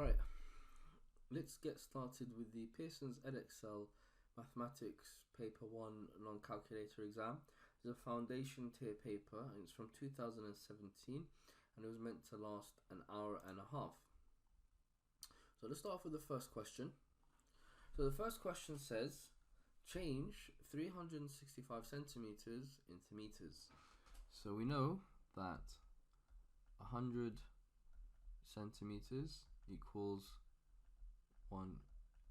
Right, let's get started with the Pearson's Edexcel Mathematics Paper 1 non-calculator exam. It's a foundation tier paper and it's from 2017 and it was meant to last an hour and a half. So let's start off with the first question. So the first question says, change 365 centimeters into meters. So we know that 100 centimeters equals 1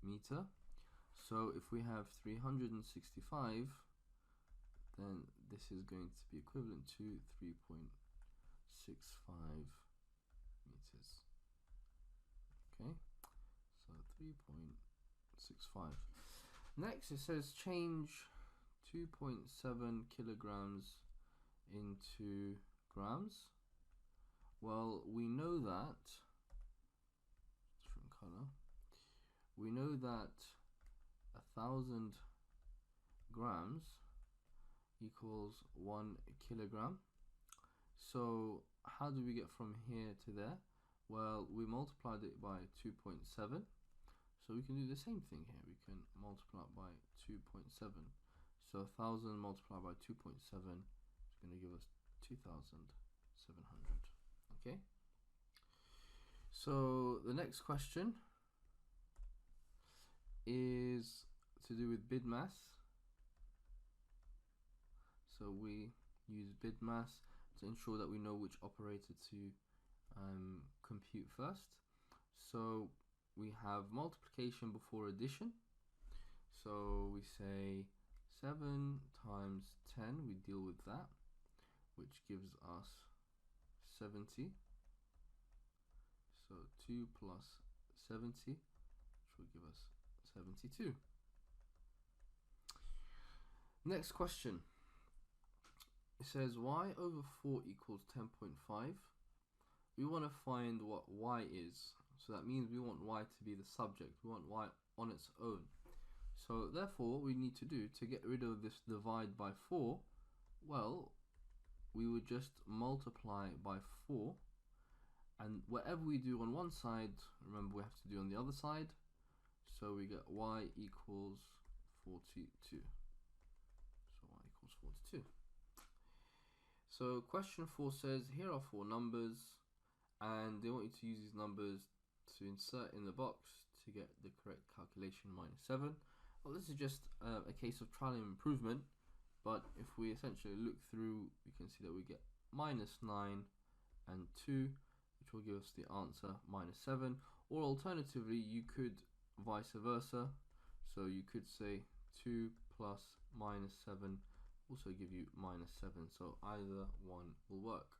meter. So if we have 365, then this is going to be equivalent to 3.65 meters. Okay, so 3.65. Next it says change 2.7 kilograms into grams. Well, we know that different color. We know that 1,000 grams equals 1 kilogram. So how do we get from here to there? Well, we multiplied it by 2.7. So we can do the same thing here. We can multiply it by 2.7. So 1,000 multiplied by 2.7 is going to give us 2,700. Okay. So the next question is to do with bid mass. So we use bid mass to ensure that we know which operator to compute first. So we have multiplication before addition. So we say 7 times 10, we deal with that, which gives us 70. So 2 plus 70, which will give us 72. Next question. It says y over 4 equals 10.5. We want to find what y is. So that means we want y to be the subject. We want y on its own. So therefore, what we need to do to get rid of this divide by 4, well, we would just multiply by 4. And whatever we do on one side, remember we have to do on the other side. So we get y equals 42. So y equals 42. So question 4 says, here are 4 numbers, and they want you to use these numbers to insert in the box to get the correct calculation -7. Well, this is just a case of trial and improvement, but if we essentially look through, we can see that we get -9 and 2, which will give us the answer -7. Or alternatively, you could vice versa. So you could say 2 plus -7 also give you -7. So either one will work.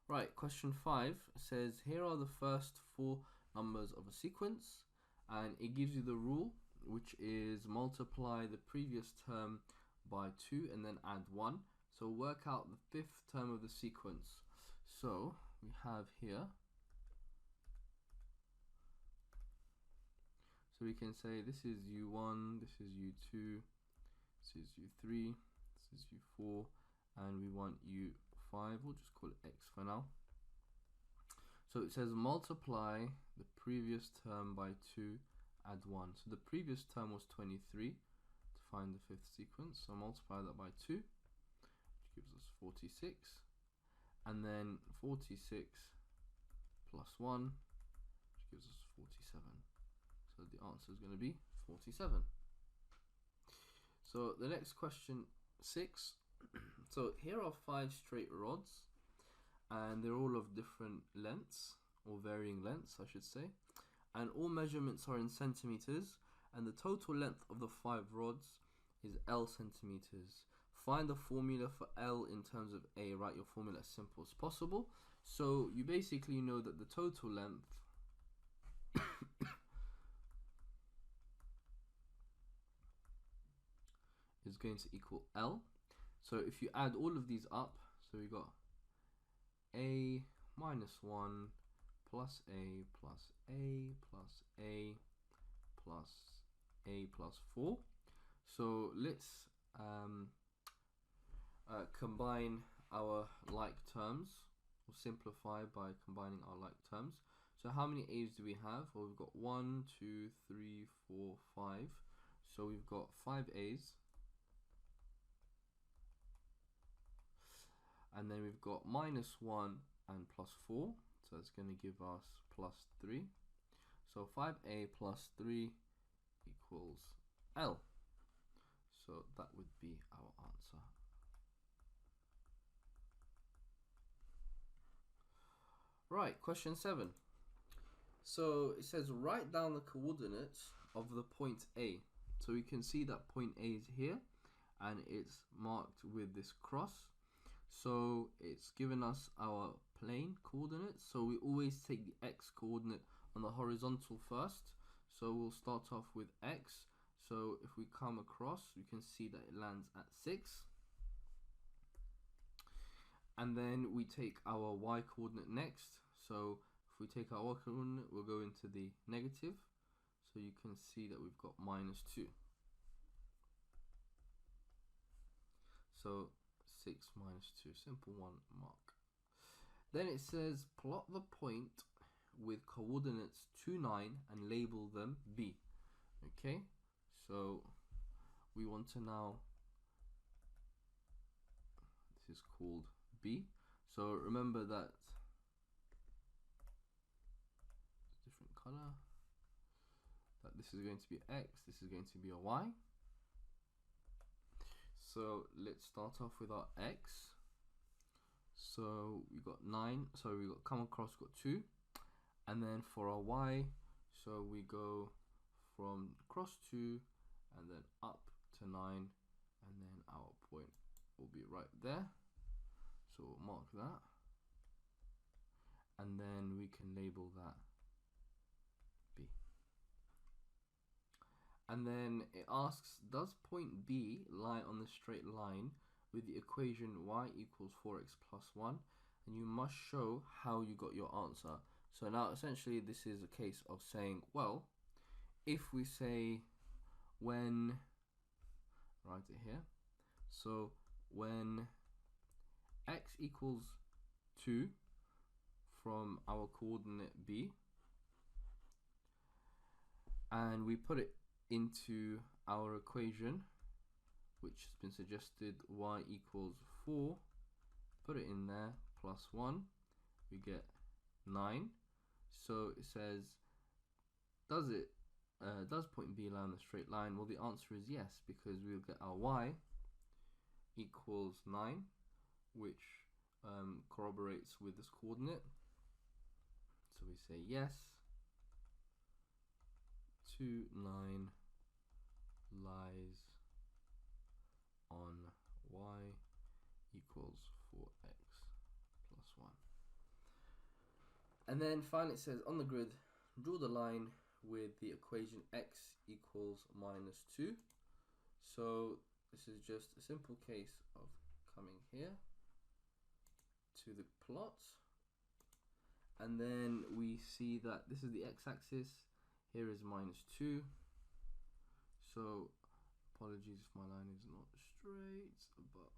Right, question 5 says, here are the first 4 numbers of a sequence, and it gives you the rule, which is multiply the previous term by 2 and then add 1. So work out the 5th term of the sequence. So we have here, so we can say this is U1, this is U2, this is U3, this is U4, and we want U5. We'll just call it X for now. So it says multiply the previous term by 2, add 1. So the previous term was 23 to find the 5th sequence. So multiply that by 2, which gives us 46. And then 46 plus 1, which gives us 47. So the answer is going to be 47. So the next question, 6. So here are 5 straight rods, and they're all of different lengths, or varying lengths I should say, and all measurements are in centimeters, and the total length of the 5 rods is L centimeters. Find the formula for L in terms of A. Write your formula as simple as possible. So you basically know that the total length is going to equal L. So if you add all of these up, so we got A minus 1 plus A plus A plus A plus A plus 4. So let's combine our like terms, or simplify by combining our like terms. So how many A's do we have? Well, we've got 1, 2, 3, 4, 5. So we've got 5 A's. And then we've got -1 and +4. So it's going to give us +3. So 5A plus 3 equals L. So that would be our answer. Right, question 7. So it says write down the coordinates of the point A. So we can see that point A is here and it's marked with this cross. So it's given us our plane coordinates. So we always take the x coordinate on the horizontal first. So we'll start off with x. So if we come across, you can see that it lands at 6. And then we take our y coordinate next. So if we take our y coordinate, we'll go into the negative. So you can see that we've got -2. So 6 minus 2, simple one mark. Then it says plot the point with coordinates 2, 9 and label them B. Okay, so we want to now, this is called B. So remember that different color, that this is going to be X, this is going to be a Y. So let's start off with our X. So we got 9, so we got come across, got 2. And then for our Y, so we go from cross 2 and then up to 9, and then our point will be right there. So we'll mark that. And then we can label that B. And then it asks, does point B lie on the straight line with the equation y equals 4x plus 1? And you must show how you got your answer. So now essentially this is a case of saying, well, if we say when, write it here, so when x equals 2 from our coordinate B, and we put it into our equation, which has been suggested, y equals 4, put it in there, plus 1, we get 9. So it says, does point B lie on the straight line? Well, the answer is yes, because we'll get our y equals 9, which corroborates with this coordinate. So we say yes, 2, 9 lies on y equals 4x plus 1. And then finally it says on the grid, draw the line with the equation x equals -2. So this is just a simple case of coming here to the plot, and then we see that this is the x-axis, here is -2. So apologies if my line is not straight, but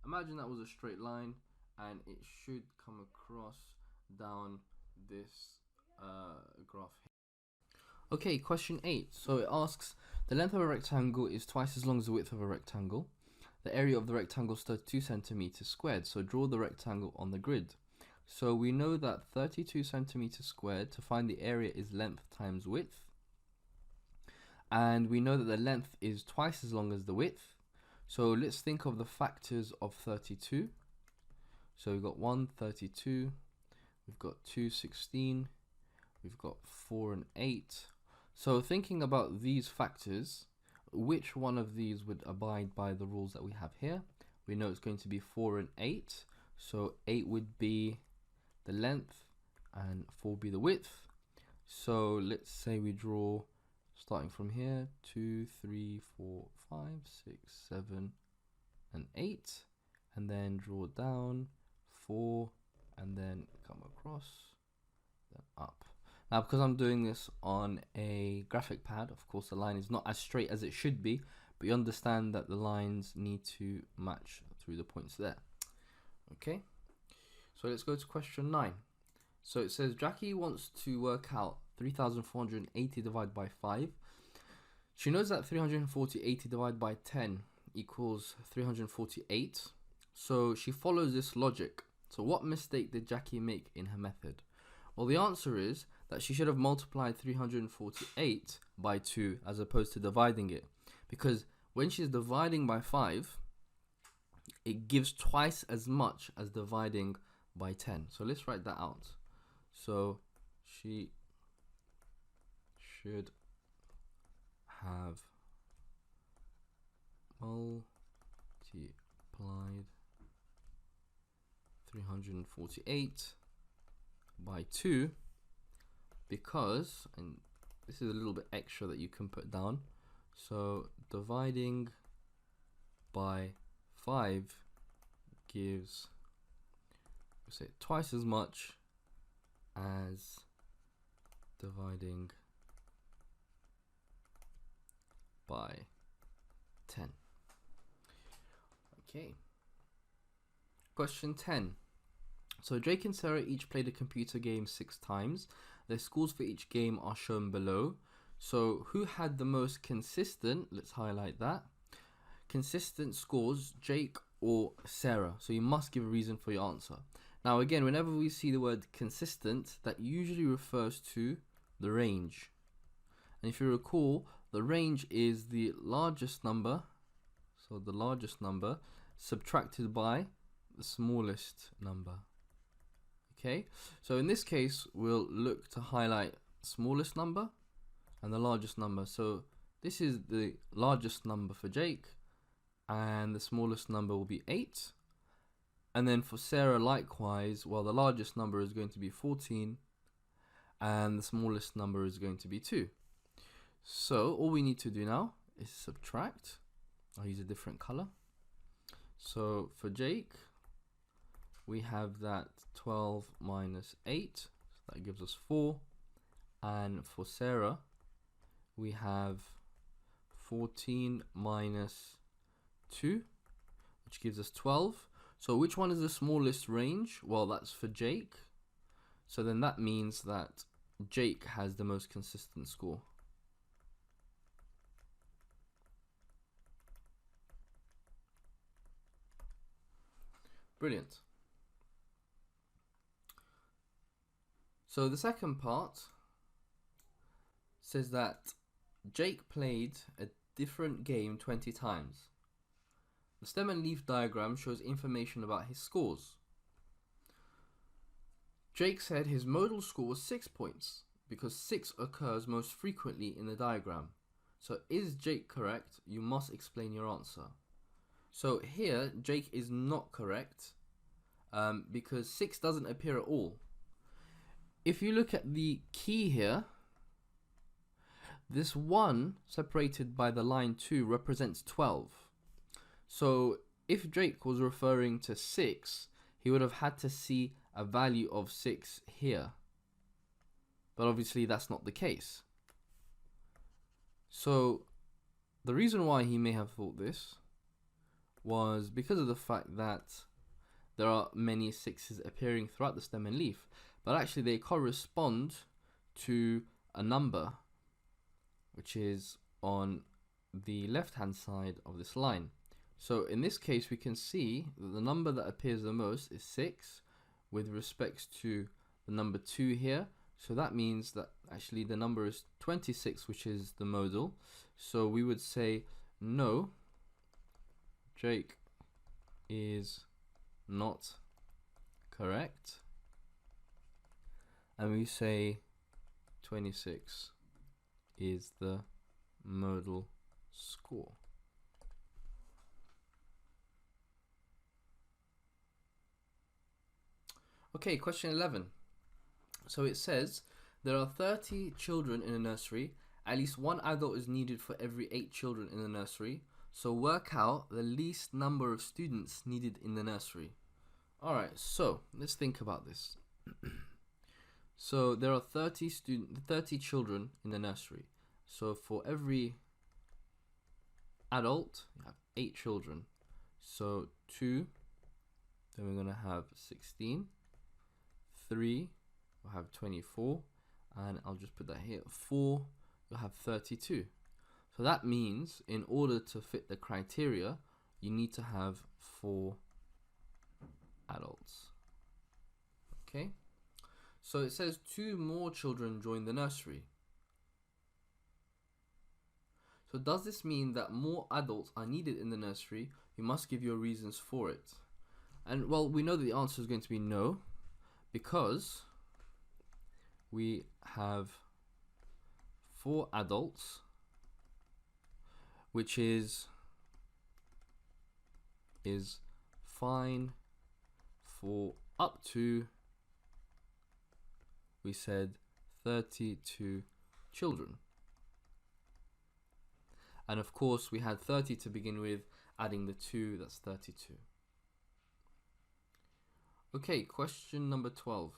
imagine that was a straight line and it should come across down this graph here. Okay, question 8. So it asks, the length of a rectangle is twice as long as the width of a rectangle. The area of the rectangle is 32 centimeters squared. So draw the rectangle on the grid. So we know that 32 centimeters squared, to find the area, is length times width. And we know that the length is twice as long as the width. So let's think of the factors of 32. So we've got 1, 32, we've got 2, 16, we've got 4 and 8. So thinking about these factors, which one of these would abide by the rules that we have here? We know it's going to be 4 and 8. So 8 would be the length and 4 would be the width. So let's say we draw, starting from here, 2, 3, 4, 5, 6, 7, and 8. And then draw down 4, and then come across, then up. Now, because I'm doing this on a graphic pad, of course the line is not as straight as it should be, but you understand that the lines need to match through the points there. Okay, so let's go to question 9. So it says Jackie wants to work out 3,480 divided by 5. She knows that 380 divided by 10 equals 348. So she follows this logic. So what mistake did Jackie make in her method? Well, the answer is that she should have multiplied 348 by 2 as opposed to dividing it. Because when she's dividing by 5, it gives twice as much as dividing by 10. So let's write that out. So she should have multiplied 348 by 2 because, and this is a little bit extra that you can put down, so dividing by 5 gives, say, twice as much as dividing by 10. Okay. Question 10. So Jake and Sarah each played a computer game 6 times. Their scores for each game are shown below. So who had the most consistent, let's highlight that, consistent scores, Jake or Sarah? So you must give a reason for your answer. Now again, whenever we see the word consistent, that usually refers to the range. And if you recall, the range is the largest number, so the largest number subtracted by the smallest number. Okay, so in this case, we'll look to highlight smallest number and the largest number. So this is the largest number for Jake, and the smallest number will be 8. And then for Sarah, likewise, well, the largest number is going to be 14, and the smallest number is going to be 2. So all we need to do now is subtract. I'll use a different color. So for Jake, we have that 12 minus 8, so that gives us 4. And for Sarah, we have 14 minus 2, which gives us 12. So which one is the smallest range? Well, that's for Jake. So then that means that Jake has the most consistent score. Brilliant. So the second part says that Jake played a different game 20 times. The stem and leaf diagram shows information about his scores. Jake said his modal score was 6 points because 6 occurs most frequently in the diagram. So is Jake correct? You must explain your answer. So here, Jake is not correct because 6 doesn't appear at all. If you look at the key here, this 1 separated by the line 2 represents 12. So if Jake was referring to 6, he would have had to see a value of 6 here. But obviously that's not the case. So the reason why he may have thought this was because of the fact that there are many 6s appearing throughout the stem and leaf, but actually they correspond to a number which is on the left hand side of this line. So in this case we can see that the number that appears the most is 6 with respect to the number 2 here. So that means that actually the number is 26, which is the modal. So we would say no, Jake is not correct. And we say 26 is the modal score. Okay, question 11. So it says there are 30 children in a nursery. At least one adult is needed for every 8 children in the nursery. So work out the least number of students needed in the nursery. Alright, so let's think about this. So there are 30 children in the nursery. So for every adult, you have 8 children. So 2, then we're going to have 16, 3, you'll have 24, and I'll just put that here, 4, you'll have 32. So that means in order to fit the criteria, you need to have 4 adults. Okay, so it says 2 more children join the nursery. So does this mean that more adults are needed in the nursery? You must give your reasons for it. And well, we know that the answer is going to be no, because we have 4 adults, which is fine for up to, we said, 32 children. And of course we had 30 to begin with, adding the 2, that's 32. Okay, question number 12.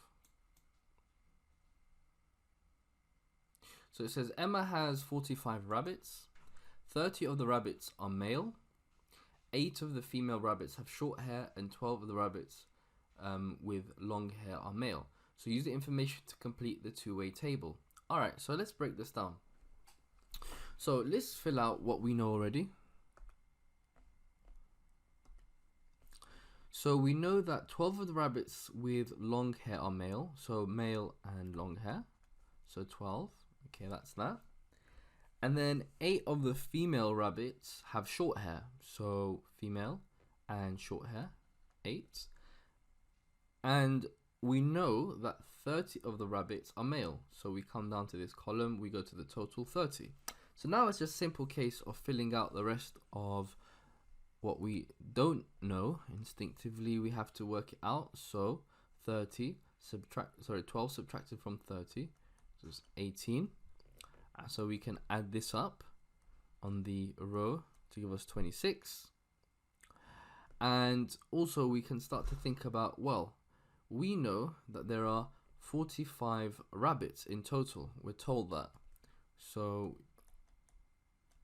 So it says Emma has 45 rabbits. 30 of the rabbits are male. 8 of the female rabbits have short hair, and 12 of the rabbits with long hair are male. So use the information to complete the two-way table. Alright, so let's break this down. So let's fill out what we know already. So we know that 12 of the rabbits with long hair are male, so male and long hair. So 12, okay, that's that. And then 8 of the female rabbits have short hair, so female and short hair, 8. And we know that 30 of the rabbits are male, so we come down to this column, we go to the total 30. So now it's just a simple case of filling out the rest of what we don't know. Instinctively we have to work it out. So 12 subtracted from 30 is 18. So we can add this up on the row to give us 26. And also we can start to think about, well, we know that there are 45 rabbits in total. We're told that. So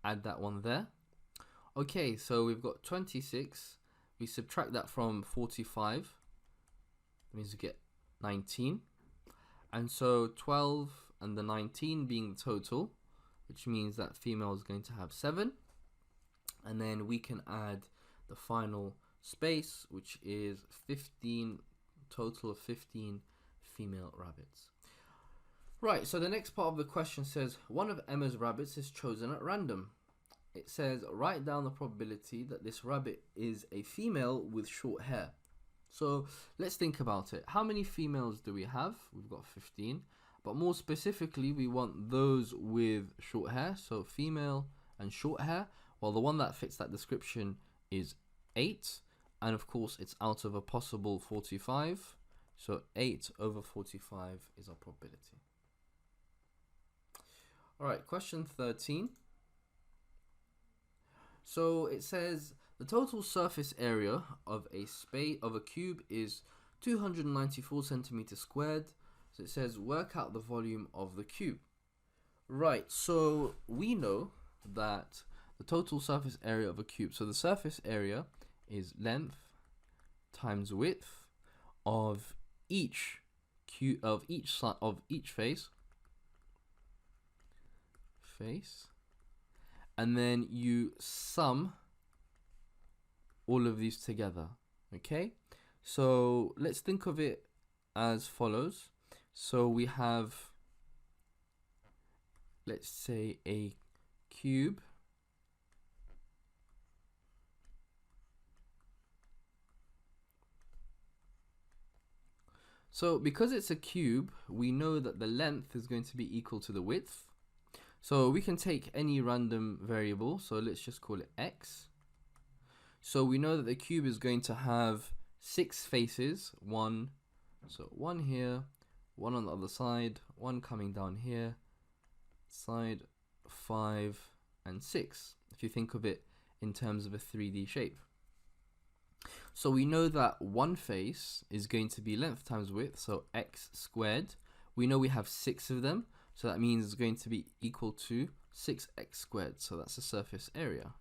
add that one there. Okay, so we've got 26. We subtract that from 45. That means we get 19. And so 12 and the 19 being the total, which means that female is going to have 7. And then we can add the final space, which is 15, total of 15 female rabbits. Right, so the next part of the question says, one of Emma's rabbits is chosen at random. It says, write down the probability that this rabbit is a female with short hair. So let's think about it. How many females do we have? We've got 15. But more specifically, we want those with short hair. So female and short hair. Well, the one that fits that description is 8. And of course, it's out of a possible 45. So 8 over 45 is our probability. All right, question 13. So it says the total surface area of a cube is 294 centimeters squared. So it says work out the volume of the cube. Right, so we know that the total surface area of a cube, so the surface area is length times width of each cube of each face, and then you sum all of these together. Okay, so let's think of it as follows. So we have, let's say, a cube so because it's a cube, we know that the length is going to be equal to the width. So we can take any random variable, so let's just call it x. So we know that the cube is going to have 6 faces, one here, one on the other side, one coming down here, side 5 and 6, if you think of it in terms of a 3D shape. So we know that one face is going to be length times width, so x squared. We know we have 6 of them, so that means it's going to be equal to 6x squared, so that's the surface area.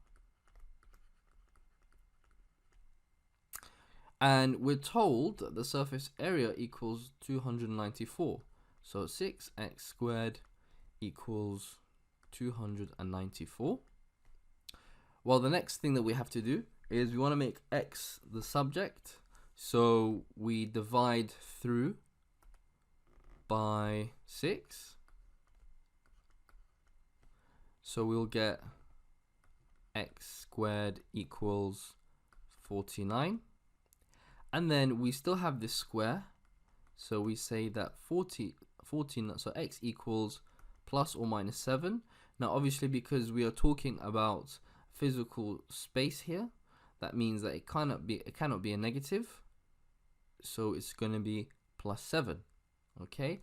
And we're told that the surface area equals 294. So 6x squared equals 294. Well, the next thing that we have to do is we want to make x the subject. So we divide through by 6. So we'll get x squared equals 49. And then we still have this square. So we say that 14, so x equals plus or minus 7. Now obviously, because we are talking about physical space here, that means that it cannot be a negative. So it's going to be plus 7. Okay,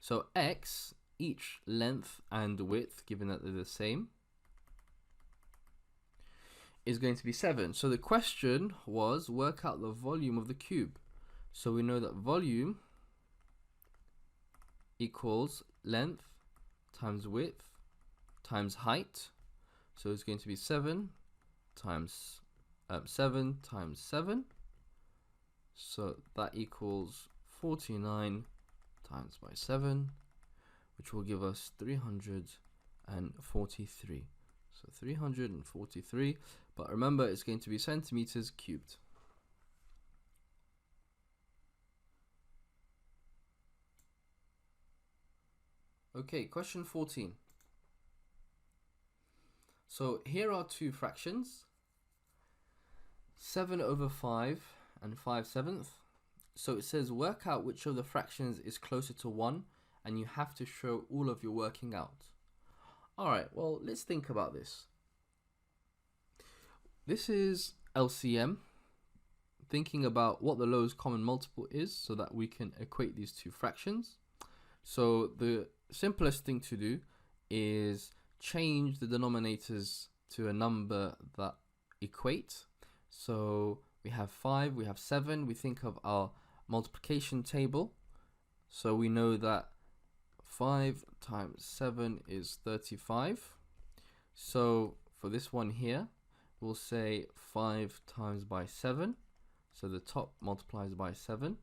so x, each length and width, given that they're the same, is going to be 7. So the question was, work out the volume of the cube. So we know that volume equals length times width times height. So it's going to be 7 times 7 times 7. So that equals 49 times by 7, which will give us 343. So 343, but remember it's going to be centimeters cubed. Okay, question 14. So here are two fractions, 7/5 and 5/7. So it says work out which of the fractions is closer to 1, and you have to show all of your working out. Alright, well, let's think about this. This is LCM, thinking about what the lowest common multiple is so that we can equate these two fractions. So the simplest thing to do is change the denominators to a number that equate. So we have 5, we have 7, we think of our multiplication table. So we know that 5 times 7 is 35. So for this one here, we'll say 5 times by 7. So the top multiplies by 7,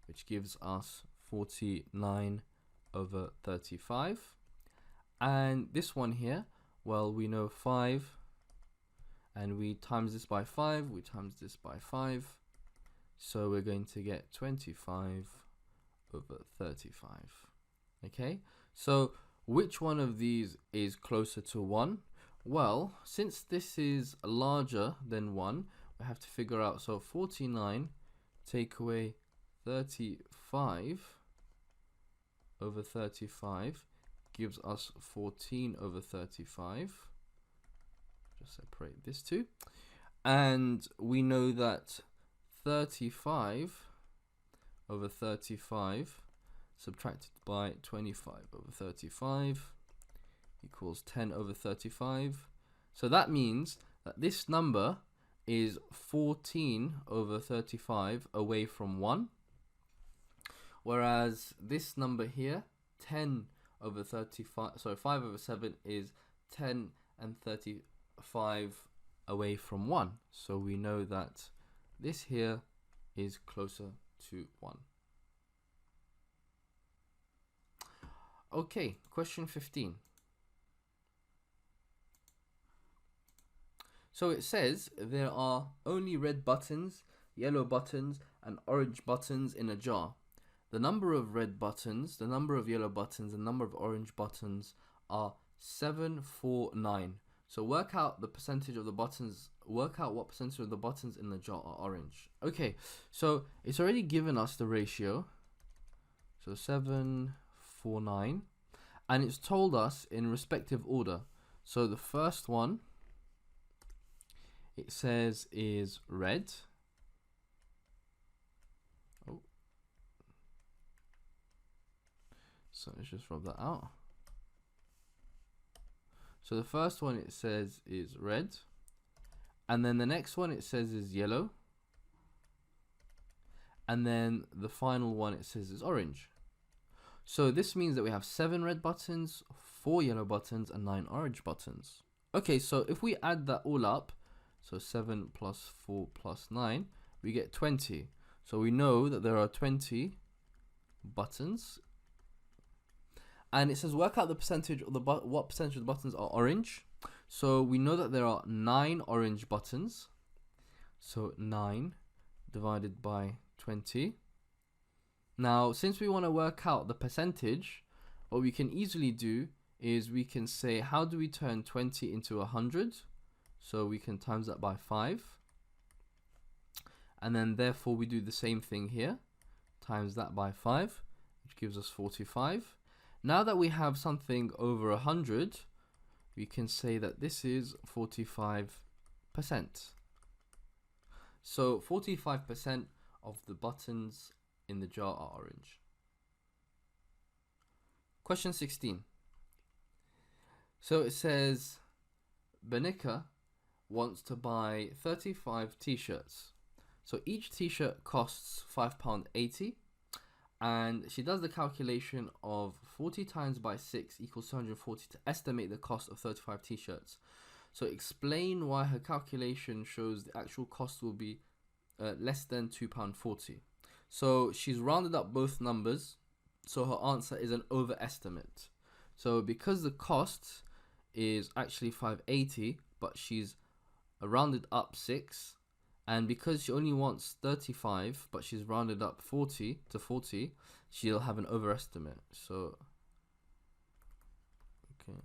which gives us 49/35. And this one here, well, we know 5, and we times this by 5, we times this by 5. So we're going to get 25/35. Okay, so which one of these is closer to 1? Well, since this is larger than 1, we have to figure out, so 49 take away 35/35 gives us 14/35. Just separate this two. And we know that 35/35 subtracted by 25/35 equals 10/35. So that means that this number is 14/35 away from 1, whereas this number here, 10/35, sorry, 5/7 is 10 and 35 away from 1. So we know that this here is closer to 1. Okay, question 15. So it says there are only red buttons, yellow buttons, and orange buttons in a jar. The number of red buttons, the number of yellow buttons, and the number of orange buttons are 7, 4, 9. So work out the percentage of the buttons, work out what percentage of the buttons in the jar are orange. Okay, so it's already given us the ratio. So 7, 4, 9. And it's told us in respective order. So the first one, it says is red. Oh. So let's just rub that out. So the first one it says is red. And then the next one it says is yellow. And then the final one it says is orange. So this means that we have 7 red buttons, 4 yellow buttons, and 9 orange buttons. Okay, so if we add that all up, so 7 plus 4 plus 9, we get 20. So we know that there are 20 buttons. And it says work out the percentage of the what percentage of the buttons are orange. So we know that there are 9 orange buttons. So 9 divided by 20. Now, since we want to work out the percentage, what we can easily do is we can say, how do we turn 20 into 100? So we can times that by 5. And then therefore we do the same thing here, times that by 5, which gives us 45. Now that we have something over 100, we can say that this is 45%. So 45% of the buttons in the jar are orange. Question 16. So it says, Benika wants to buy 35 t-shirts. So each t-shirt costs £5.80, and she does the calculation of 40 times by 6 equals 240 to estimate the cost of 35 t-shirts. So explain why her calculation shows the actual cost will be less than £2.40. So she's rounded up both numbers, so her answer is an overestimate. So because the cost is actually 580, but she's rounded up 6, and because she only wants 35, but she's rounded up 40 to 40, she'll have an overestimate. So, okay,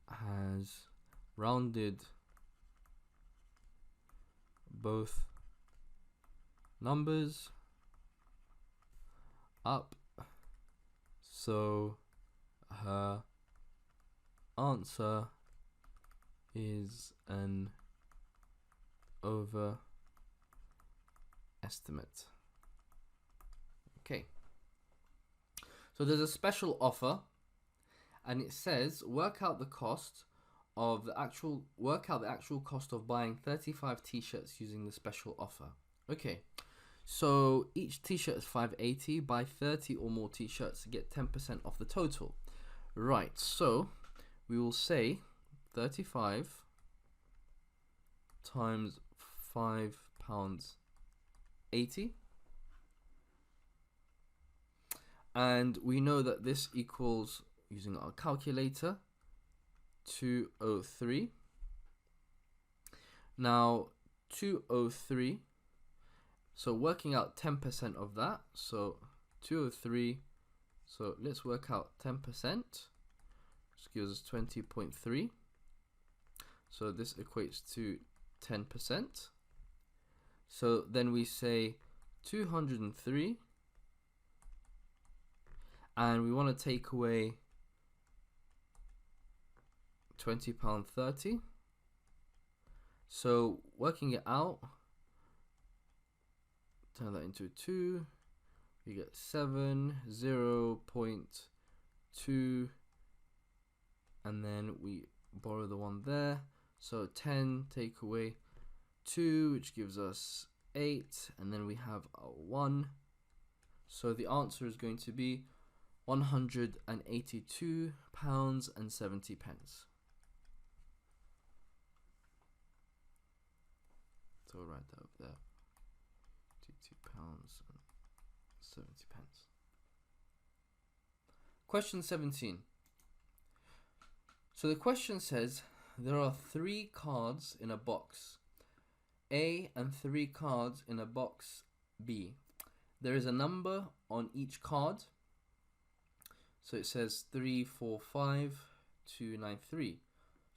has rounded both numbers up, so her answer is an overestimate. Okay, so there's a special offer, and it says work out the actual cost of buying 35 t-shirts using the special offer. Okay, so each t-shirt is 580. Buy 30 or more t-shirts to get 10% off the total. Right, so we will say 35 times £5.80, and we know that this equals, using our calculator, 203. Now 203, so working out 10% of that, so 203, so let's work out 10%, which gives us 20.3. so this equates to 10%. So then we say 203, and we want to take away £20.30. So working it out, turn that into 2, we get 0.2, and then we borrow the 1 there. So 10 take away 2, which gives us 8, and then we have a 1. So the answer is going to be £182.70. So we'll write that up there. £82.70. Question 17. So the question says there are 3 cards in a box A and 3 cards in a box B. There is a number on each card. So it says 345293.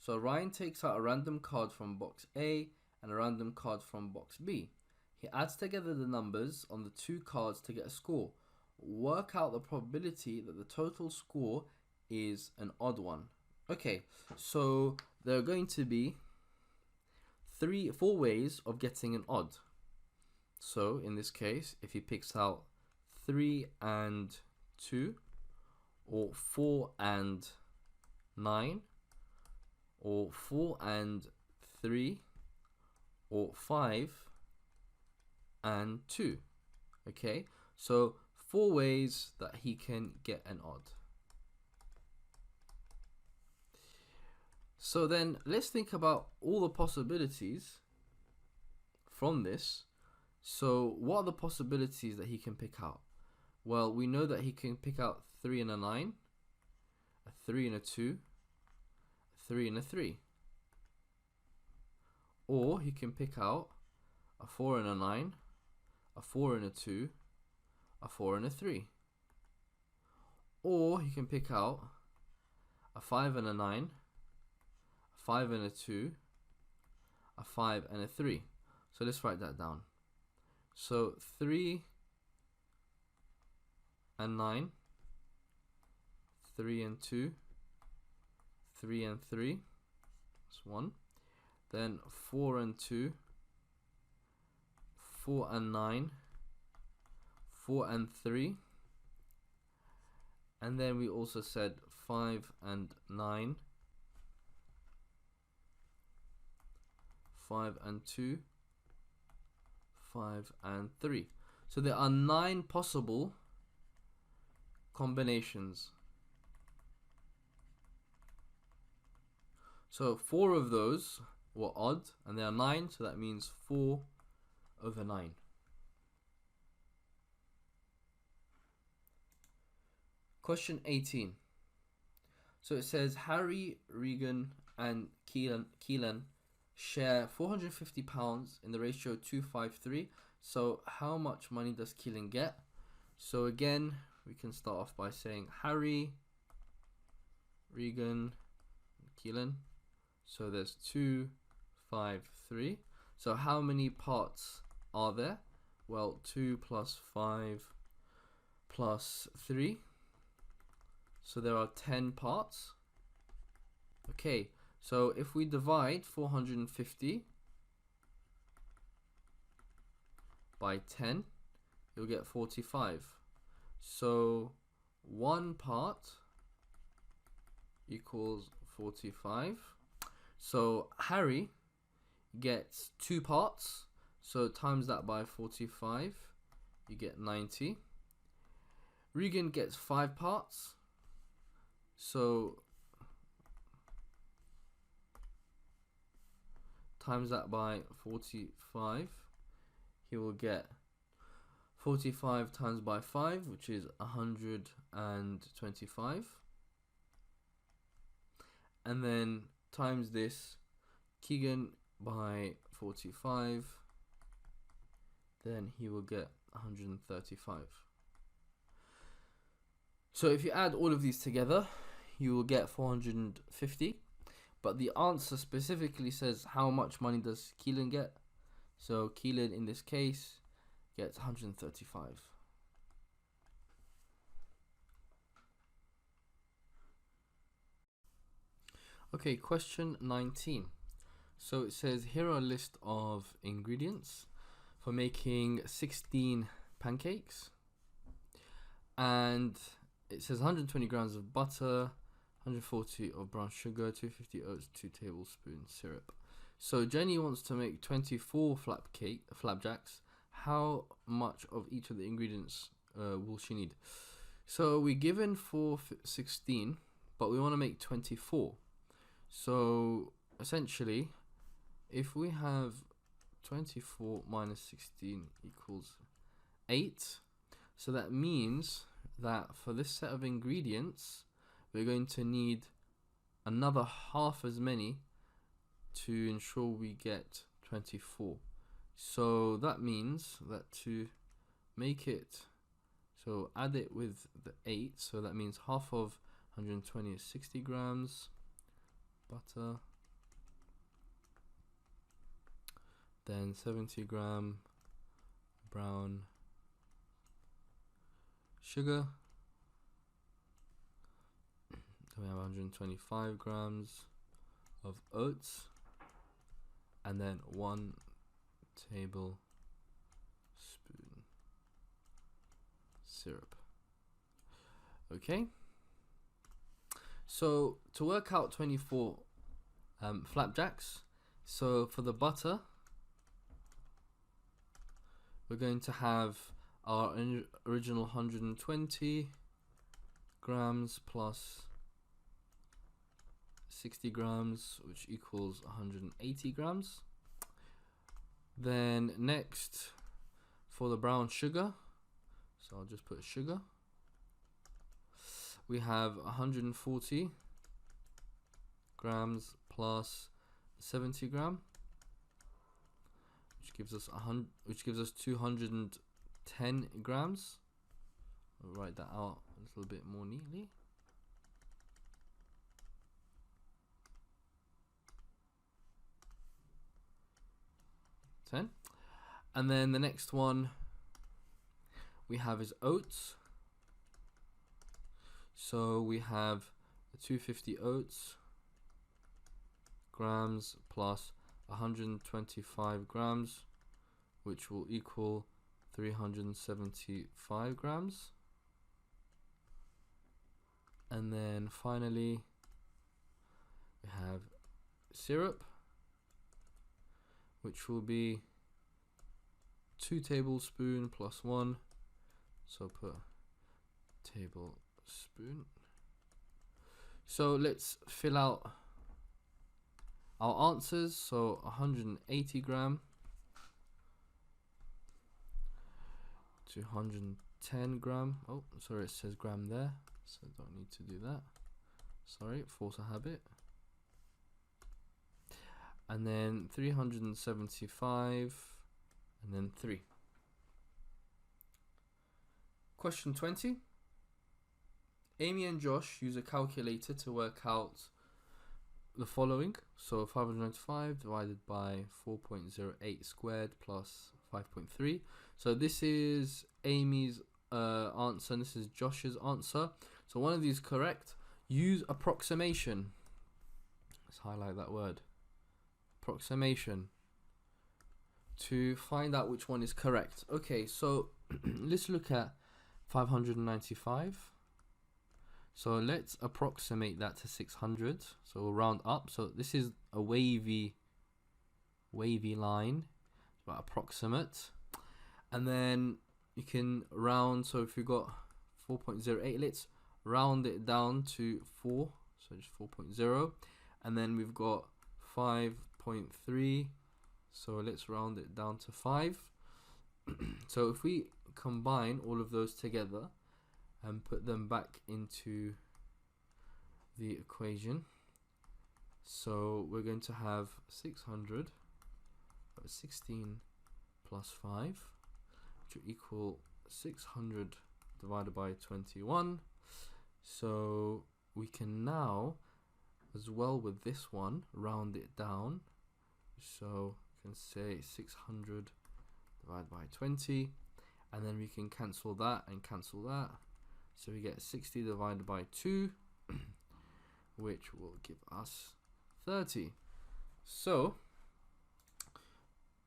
So Ryan takes out a random card from box A and a random card from box B. He adds together the numbers on the 2 cards to get a score. Work out the probability that the total score is an odd one. Okay, so there are going to be 4 ways of getting an odd. So in this case, if he picks out 3 and 2, or 4 and 9, or 4 and 3, or 5 and 2. Okay, so 4 ways that he can get an odd. So then let's think about all the possibilities from this. So what are the possibilities that he can pick out? Well, we know that he can pick out 3 and a 9, a 3 and a 2, a 3 and a 3. Or he can pick out a 4 and a 9, a 4 and a 2, a 4 and a 3. Or he can pick out a 5 and a 9, a 5 and a 2, a 5 and a 3. So let's write that down. So 3 and 9, 3 and 2, 3 and 3, that's 1. Then 4 and 2, 4 and 9, 4 and 3. And then we also said 5 and 9, 5 and 2, 5 and 3. So there are 9 possible combinations. So 4 of those were odd, and there are 9, so that means 4 over 9. Question 18. So it says Harry, Regan and Keelan share £450 in the ratio 253. So how much money does Keelan get? So again, we can start off by saying Harry, Regan, Keelan. So there's 2, 5, 3. So how many parts are there? Well, 2 plus 5 plus 3. So there are 10 parts. Okay, so if we divide 450 by 10, you'll get 45. So 1 part equals 45. So Harry gets 2 parts, so times that by 45, you get 90. Regan gets 5 parts, so times that by 45, he will get 45 times by 5, which is 125. And then times this, Keegan by 45, then he will get 135. So if you add all of these together, you will get 450. But the answer specifically says how much money does Keelan get. So Keelan in this case gets 135. Okay, question 19. So it says here are a list of ingredients for making 16 pancakes. And it says 120 grams of butter, 140 of brown sugar, 250 oats, 2 tablespoons syrup. So Jenny wants to make 24 flapjacks. How much of each of the ingredients will she need? So we're given for 16, but we want to make 24. So essentially, if we have 24 minus 16 equals 8, so that means that for this set of ingredients, we're going to need another half as many to ensure we get 24. So that means that to make it, so add it with the 8, so that means half of 120 is 60 grams butter, then 70 gram brown sugar, then we have 125 grams of oats, and then 1 tablespoon syrup. Okay, so to work out 24 flapjacks, so for the butter, we're going to have our original 120 grams plus 60 grams, which equals 180 grams. Then next, for the brown sugar, so I'll just put sugar. We have 140 grams plus 70 gram, which gives us 210 grams. I'll write that out a little bit more neatly. And then the next one we have is oats. So we have 250 oats grams plus 125 grams, which will equal 375 grams. And then finally we have syrup, which will be 2 tablespoons plus 1, so put tablespoon. So let's fill out our answers. So 180 gram, 210 gram. Oh, sorry, it says gram there, so I don't need to do that. Sorry, force a habit. And then 375, and then 3. Question 20. Amy and Josh use a calculator to work out the following. So 595 divided by 4.08 squared plus 5.3. So this is Amy's answer, and this is Josh's answer. So one of these is correct. Use approximation. Let's highlight that word. Approximation, to find out which one is correct. Okay, so let's look at 595. So let's approximate that to 600. So we'll round up. So this is a wavy line, but approximate. And then you can round. So if you've got 4.08, let's round it down to 4. So just 4.0. And then we've got 5.3, so let's round it down to 5. So if we combine all of those together and put them back into the equation, so we're going to have 600, 16 plus 5, which will equal 600 divided by 21. So we can now, as well with this one, round it down. So we can say 600 divided by 20, and then we can cancel that and cancel that. So we get 60 divided by 2, which will give us 30. So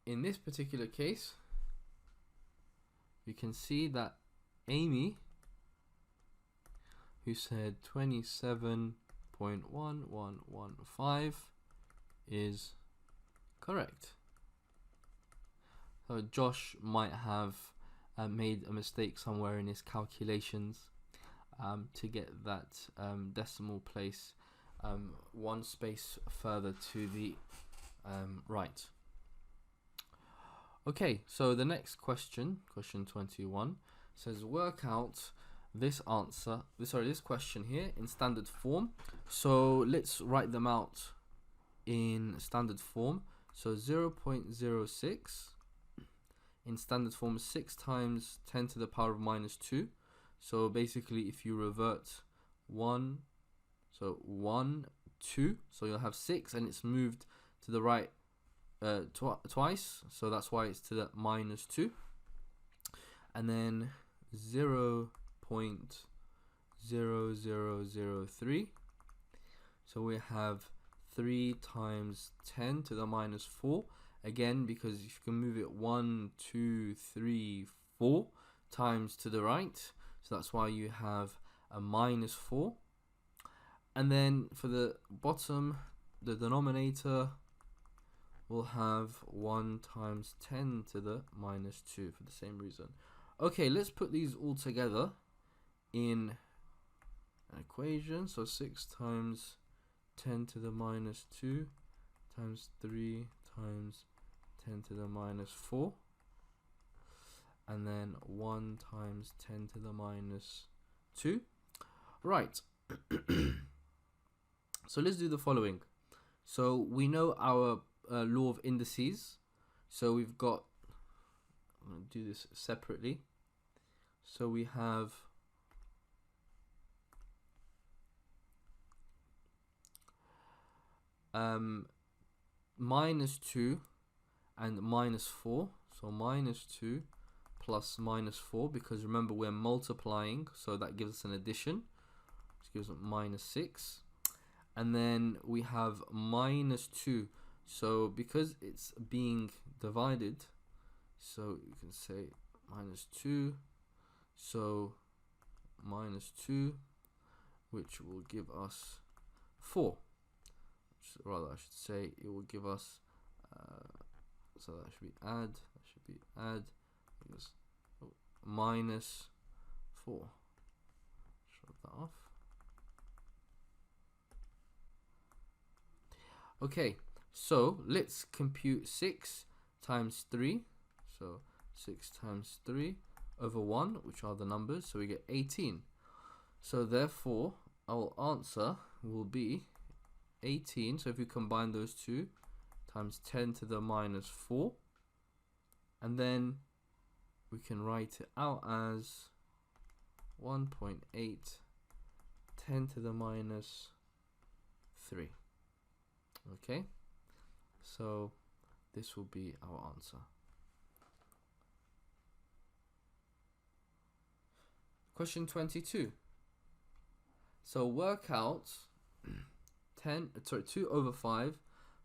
in this particular case, you can see that Amy, who said 27.1115, is correct. So Josh might have made a mistake somewhere in his calculations to get that decimal place one space further to the right. Okay, so the next question, question 21, says work out this question here in standard form. So let's write them out in standard form. So 0.06 in standard form is 6 times 10 to the power of minus 2. So basically if you revert 1, so 1, 2, so you'll have 6 and it's moved to the right twice, so that's why it's to the minus 2. And then 0.0003, so we have 3 times 10 to the minus 4, again because if you can move it 1, 2, 3, 4 times to the right, so that's why you have a minus 4. And then for the bottom, the denominator will have 1 times 10 to the minus 2 for the same reason. Okay, let's put these all together in an equation. So 6 times 10 to the minus 2 times 3 times 10 to the minus 4. and then 1 times 10 to the minus 2. Right. So let's do the following. So we know our law of indices. So we've got, I'm going to do this separately. So we have minus 2 and minus 4. So minus 2 plus minus 4, because remember we're multiplying, so that gives us an addition, which gives us minus 6. And then we have minus 2. So because it's being divided, so you can say minus 2. So minus 2, which will give us 4. Rather, I should say it will give us, so that should be add, minus 4. Shut that off. Okay, so let's compute 6 times 3. So 6 times 3 over 1, which are the numbers, so we get 18. So therefore, our answer will be 18. So if we combine those two, times 10 to the minus 4, and then we can write it out as 1.8 10 to the minus 3. Okay, so this will be our answer. Question 22. So work out 2 over 5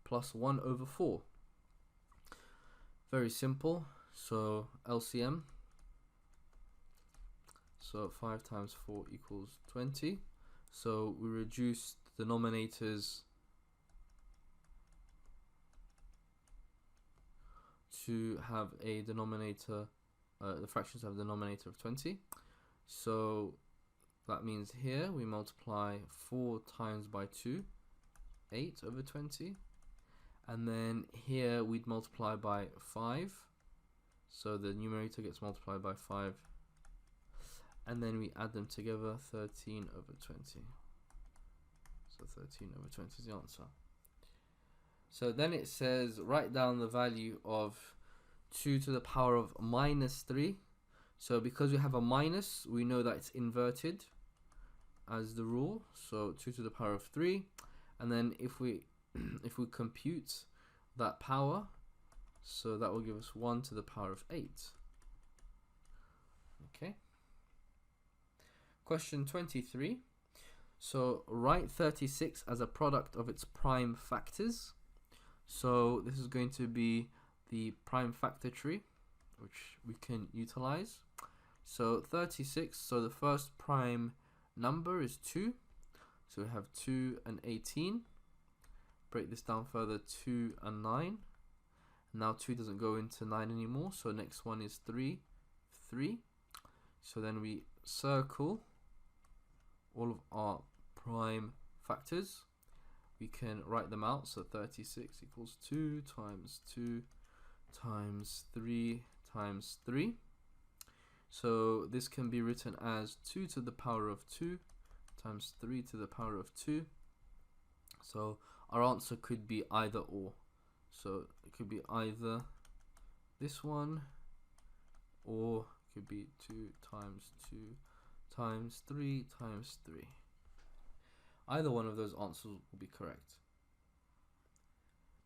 plus 1 over 4. Very simple. So LCM. So 5 times 4 equals 20. So we reduce the denominators to have a denominator, the fractions have a denominator of 20. So that means here we multiply 4 times by 2, 8 over 20. And then here we'd multiply by 5. So the numerator gets multiplied by 5. And then we add them together, 13 over 20. So 13 over 20 is the answer. So then it says write down the value of 2 to the power of minus 3. So because we have a minus, we know that it's inverted as the rule. So 2 to the power of 3. And then if we compute that power, so that will give us 1 to the power of 8. Okay. Question 23. So write 36 as a product of its prime factors. So this is going to be the prime factor tree, which we can utilize. So 36, so the first prime number is 2. So we have 2 and 18. Break this down further, 2 and 9. Now 2 doesn't go into 9 anymore, so next one is 3, 3. So then we circle all of our prime factors. We can write them out, so 36 equals 2 times 2 times 3 times 3. So this can be written as 2 to the power of 2 times 3 to the power of 2. So our answer could be either or. So it could be either this one, or it could be 2 times 2 times 3 times 3. Either one of those answers will be correct.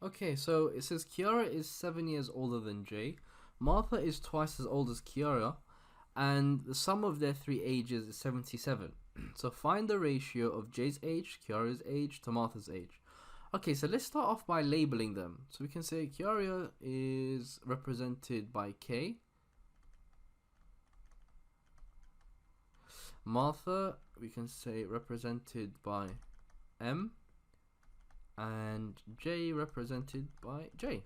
Okay, so it says Kiara is 7 years older than Jay. Martha is twice as old as Kiara, and the sum of their 3 ages is 77. So find the ratio of Jay's age, Kiara's age to Martha's age. Okay, so let's start off by labeling them. So we can say Kiara is represented by K. Martha, we can say represented by M. And J represented by J.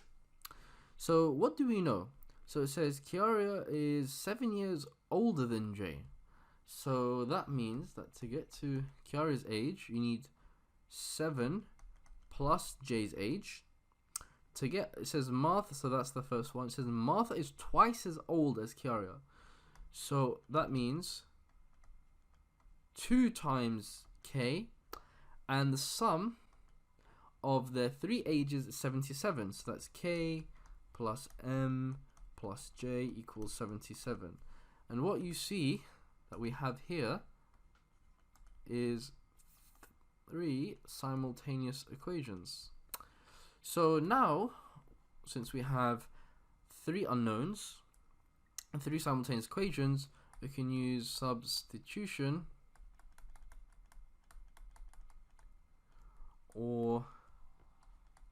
So what do we know? So it says Kiara is 7 years older than J. So that means that to get to Kiara's age, you need 7 plus J's age to get, it says Martha, so that's the first one. It says Martha is twice as old as Kiara. So that means 2 times K, and the sum of their 3 ages is 77. So that's K plus M plus J equals 77. And what you see that we have here is 3 simultaneous equations. So now, since we have 3 unknowns and 3 simultaneous equations, we can use substitution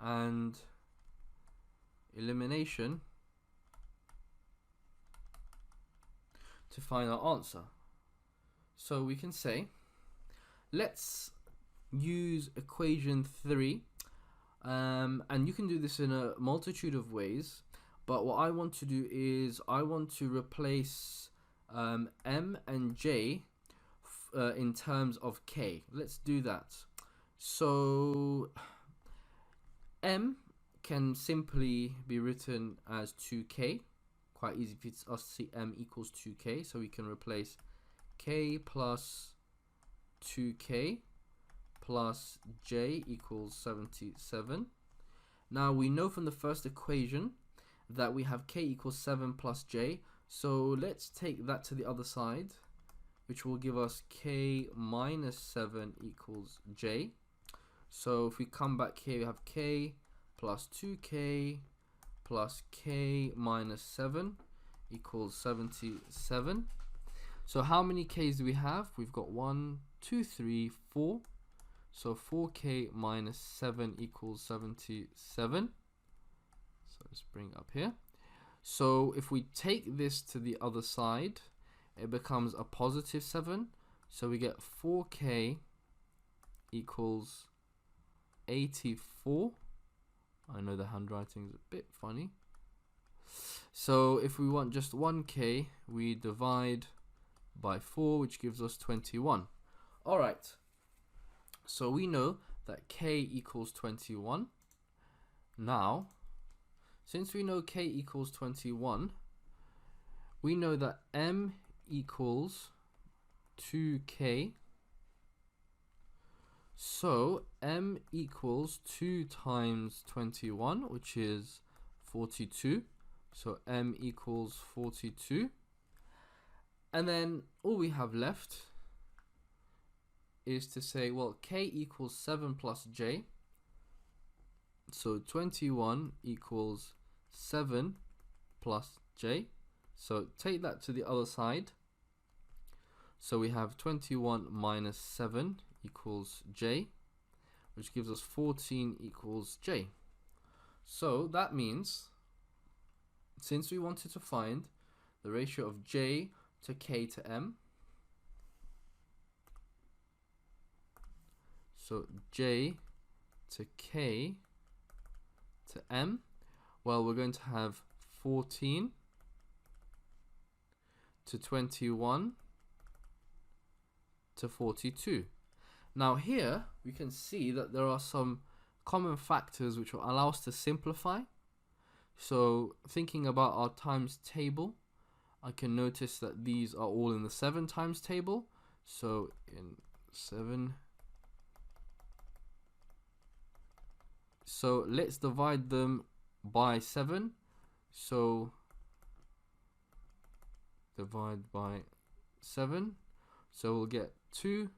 and elimination to find our answer. So we can say, let's use equation 3, and you can do this in a multitude of ways, but what I want to do is I want to replace M and J in terms of K. Let's do that. So M can simply be written as 2K. Quite easy for us to see M equals 2K, so we can replace K plus 2K plus J equals 77. Now we know from the first equation that we have K equals 7 plus J, so let's take that to the other side, which will give us K minus 7 equals J. So if we come back here, we have K plus 2K plus K minus 7 equals 77. So how many K's do we have? We've got 1, 2, 3, 4. So 4K minus 7 equals 77. So let's bring it up here. So if we take this to the other side, it becomes a positive 7. So we get 4K equals 84. I know the handwriting is a bit funny. So if we want just 1K, we divide by 4, which gives us 21. Alright, so we know that K equals 21. Now, since we know K equals 21, we know that M equals 2K. So M equals 2 times 21, which is 42. So M equals 42. And then all we have left is to say, well, K equals 7 plus J. So 21 equals 7 plus J. So take that to the other side. So we have 21 minus 7 equals J, which gives us 14 equals J. So that means, since we wanted to find the ratio of J to K to M, so J to K to M, well, we're going to have 14 to 21 to 42. Now here we can see that there are some common factors which will allow us to simplify. So thinking about our times table, I can notice that these are all in the 7 times table. So in 7. So let's divide them by 7. So divide by 7. So we'll get 2,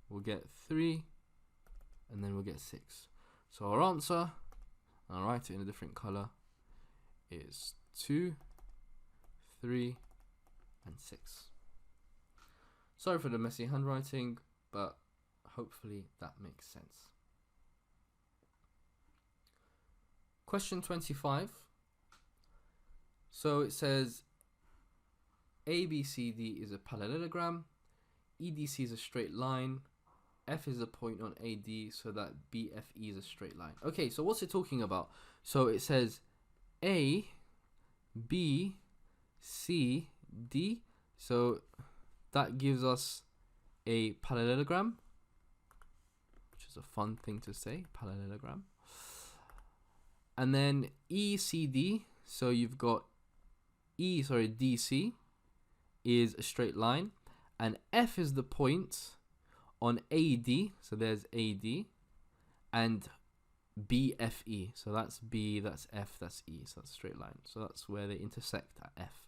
we'll get 3, and then we'll get 6. So our answer, I'll write it in a different color, is 2, 3, and 6. Sorry for the messy handwriting, but hopefully that makes sense. Question 25. So it says ABCD is a parallelogram, EDC is a straight line, F is a point on AD, so that BFE is a straight line. Okay, so what's it talking about? So it says A, B, C, D. So that gives us a parallelogram, which is a fun thing to say, parallelogram. And then ECD, so you've got DC is a straight line, and F is the point on AD, so there's AD, and BFE, so that's B, that's F, that's E, so that's a straight line. So that's where they intersect at F.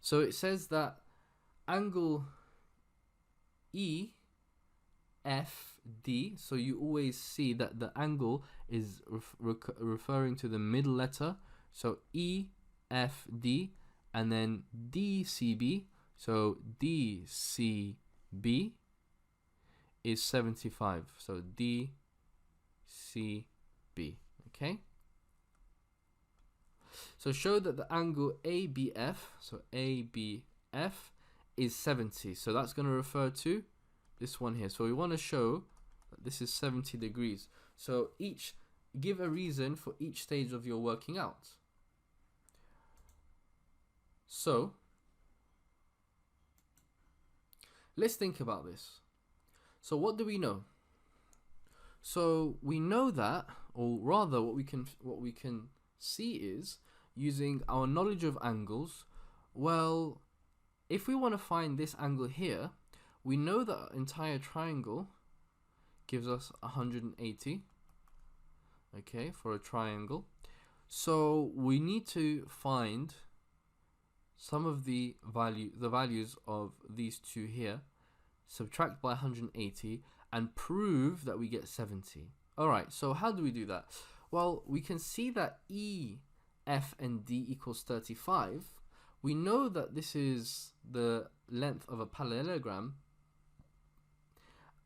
So it says that angle EFD, so you always see that the angle is referring to the middle letter, so EFD, and then DCB, so DCB is 75, so DCB, okay? So show that the angle ABF, so ABF is 70, so that's going to refer to this one here. So we want to show that this is 70 degrees. So give a reason for each stage of your working out. So let's think about this. So what do we know? So we know that, or rather what we can see is, using our knowledge of angles, well, if we want to find this angle here, we know that our entire triangle gives us 180, okay, for a triangle. So we need to find some of the values of these two here, subtract by 180, and prove that we get 70. Alright, so how do we do that? Well, we can see that E, F, and D equals 35. We know that this is the length of a parallelogram,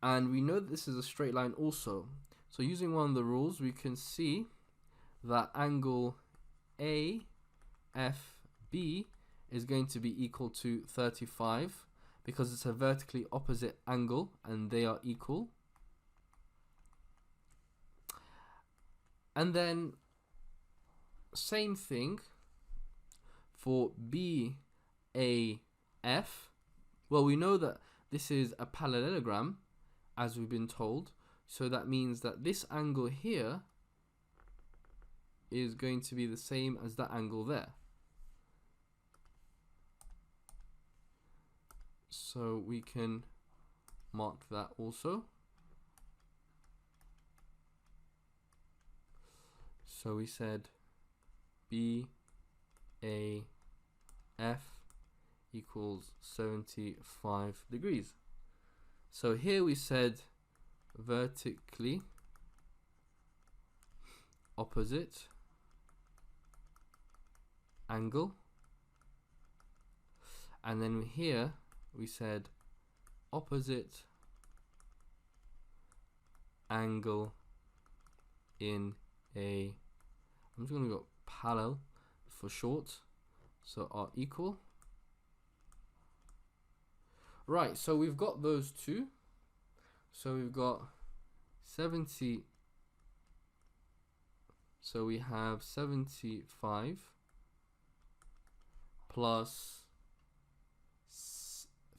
and we know that this is a straight line also. So using one of the rules, we can see that angle AFB is going to be equal to 35 because it's a vertically opposite angle and they are equal. And then same thing for BAF. Well, we know that this is a parallelogram, as we've been told, so that means that this angle here is going to be the same as that angle there. So we can mark that also. So we said BAF equals 75 degrees. So here we said vertically opposite angle, and then here we said opposite angle in a, I'm just going to go parallel for short, so are equal. Right, so we've got those two. So we've got 70, so we have 75 plus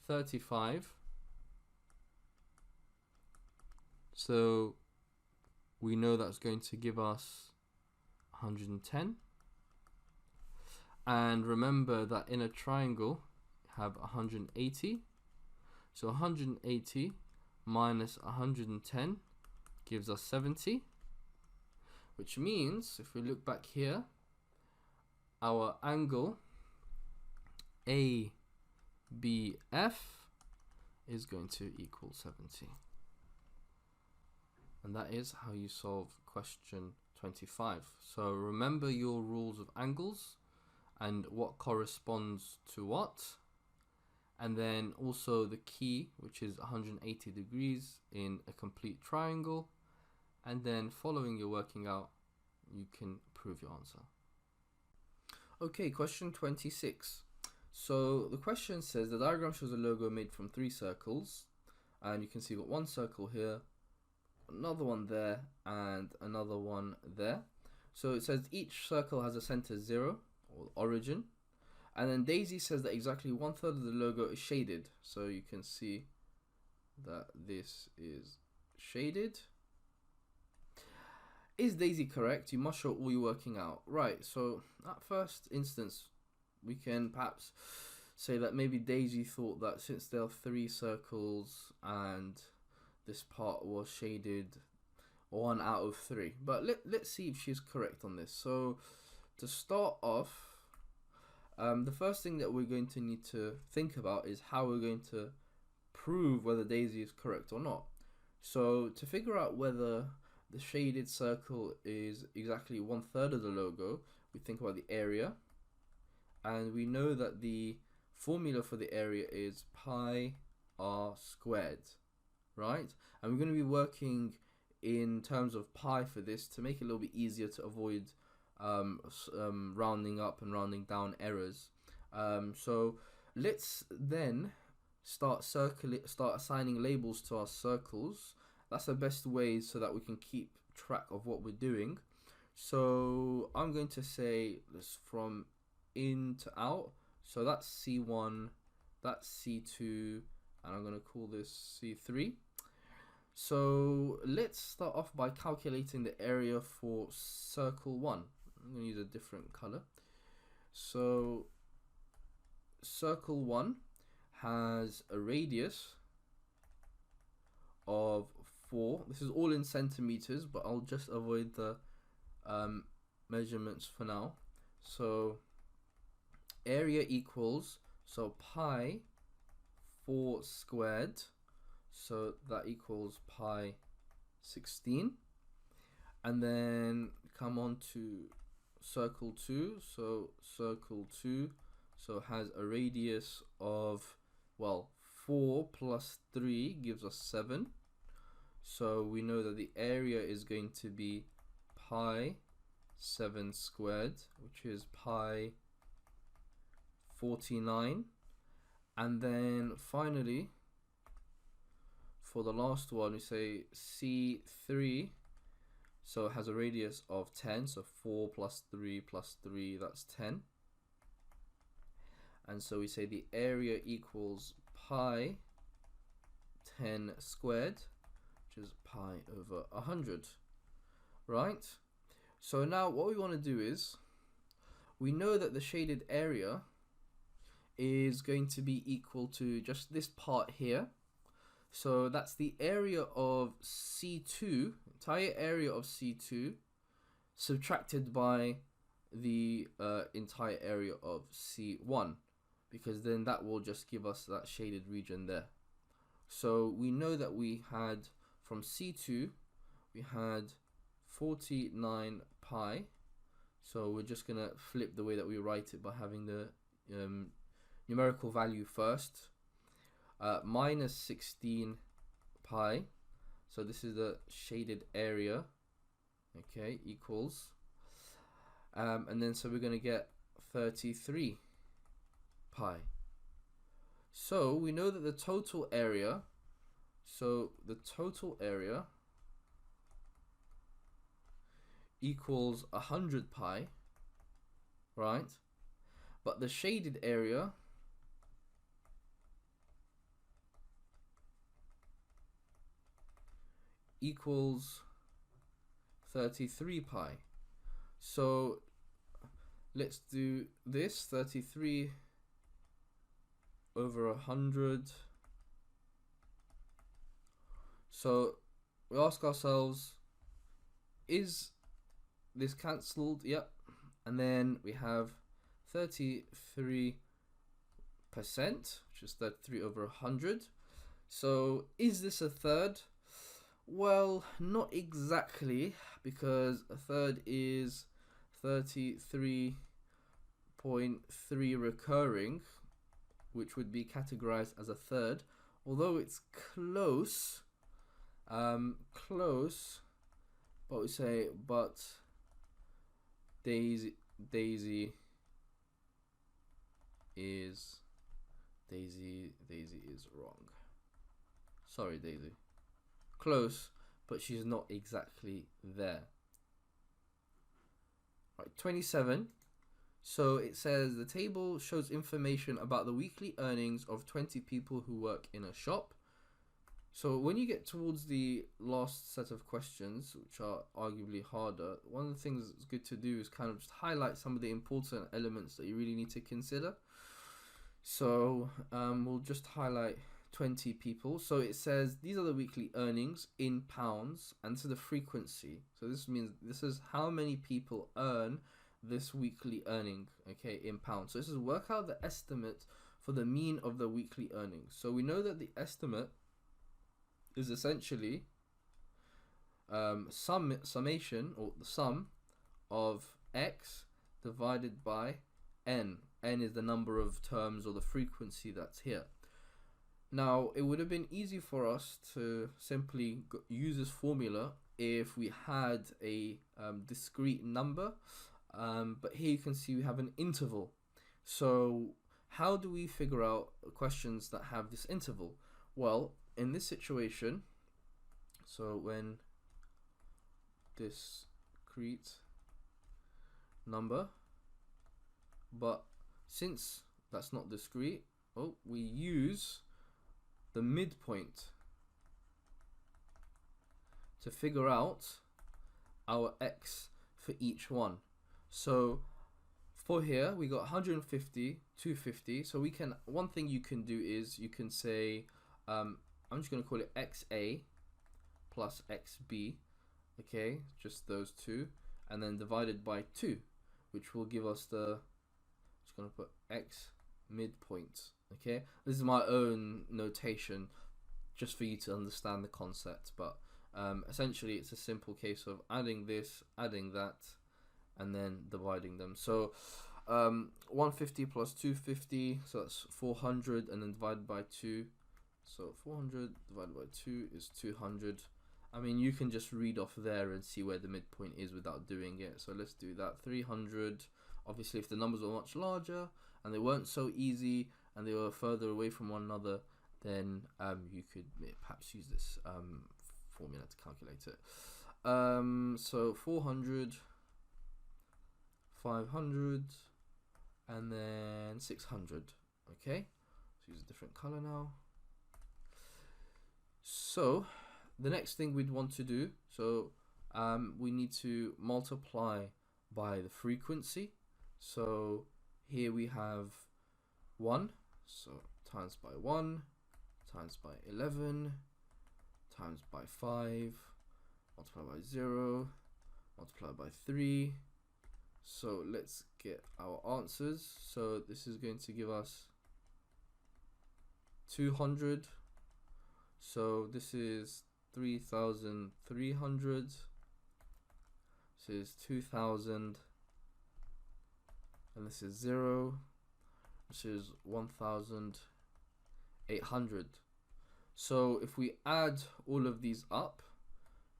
35, so we know that's going to give us 110. And remember that in a triangle have 180, so 180 minus 110 gives us 70, which means if we look back here, our angle ABF is going to equal 70. And that is how you solve question 25. So remember your rules of angles and what corresponds to what, and then also the key, which is 180 degrees in a complete triangle, and then following your working out, you can prove your answer. Okay, question 26. So the question says the diagram shows a logo made from 3 circles, and you can see we've got one circle here, another one there, and another one there. So it says each circle has a center 0 or origin, and then Daisy says that exactly 1/3 of the logo is shaded. So you can see that this is shaded. Is Daisy correct? You must show all you're working out. Right, so at first instance, we can perhaps say that maybe Daisy thought that since there are 3 circles and this part was shaded 1 out of 3. But let's see if she's correct on this. So to start off, the first thing that we're going to need to think about is how we're going to prove whether Daisy is correct or not. So to figure out whether the shaded circle is exactly 1/3 of the logo, we think about the area, and we know that the formula for the area is pi r squared, right? And we're going to be working in terms of pi for this to make it a little bit easier to avoid rounding up and rounding down errors. So let's then start assigning labels to our circles. That's the best way so that we can keep track of what we're doing. So I'm going to say this from in to out. So that's C1, that's C2, and I'm going to call this C3. So let's start off by calculating the area for circle 1. I'm going to use a different color. So circle 1 has a radius of 4. This is all in centimeters, but I'll just avoid the measurements for now. So area equals, so pi 4 squared, so that equals pi 16. And then come on to circle 2. So circle 2 has a radius of, well, 4 plus 3 gives us 7. So we know that the area is going to be pi 7 squared, which is pi 49. And then finally, for the last one, we say C3, so it has a radius of 10, so 4 plus 3 plus 3, that's 10. And so we say the area equals pi 10 squared, which is pi over 100, right? So now what we want to do is, we know that the shaded area is going to be equal to just this part here. So that's the area of C2, entire area of C2, subtracted by the entire area of C1, because then that will just give us that shaded region there. So we know that we had from C2, we had 49 pi. So we're just going to flip the way that we write it by having the numerical value first. Minus 16 pi. So this is the shaded area. Okay, equals. And then so we're going to get 33 pi. So we know that the total area, equals 100 pi, right? But the shaded area equals 33 pi. So let's do this, 33 over 100. So we ask ourselves, is this cancelled? Yep. And then we have 33%, which is 33 over 100. So is this a third? Well, not exactly, because a third is 33.3 recurring, which would be categorized as a third. Although it's close, but we say, but Daisy is wrong. Sorry, Daisy. Close, but she's not exactly there. Right, 27. So it says the table shows information about the weekly earnings of 20 people who work in a shop. So when you get towards the last set of questions, which are arguably harder, one of the things that's good to do is kind of just highlight some of the important elements that you really need to consider. So we'll just highlight 20 people. So it says these are the weekly earnings in pounds, and this is the frequency. So this means this is how many people earn this weekly earning, okay, in pounds. So this is work out the estimate for the mean of the weekly earnings. So we know that the estimate is essentially summation, or the sum of x divided by n. N is the number of terms or the frequency that's here. Now, it would have been easy for us to simply use this formula if we had a discrete number, but here you can see we have an interval. So how do we figure out questions that have this interval? Well, in this situation, so when discrete number, but since that's not discrete, we use the midpoint to figure out our x for each one. So for here we got 150, 250. So we can, one thing you can do is you can say I'm just going to call it XA plus XB, okay, just those two, and then divided by 2, which will give us the, just going to put X midpoint, okay. This is my own notation just for you to understand the concept, but essentially it's a simple case of adding this, adding that, and then dividing them. So 150 plus 250, so that's 400, and then divided by 2. So 400 divided by 2 is 200. I mean, you can just read off there and see where the midpoint is without doing it. So let's do that. 300. Obviously, if the numbers were much larger and they weren't so easy and they were further away from one another, then you could perhaps use this formula to calculate it. So 400, 500, and then 600. Okay, let's use a different color now. So the next thing we'd want to do, so we need to multiply by the frequency. So here we have 1, so times by 1, times by 11, times by 5, multiply by 0, multiply by 3. So let's get our answers. So this is going to give us 200. So this is 3,300. This is 2,000. And this is 0. This is 1,800. So if we add all of these up,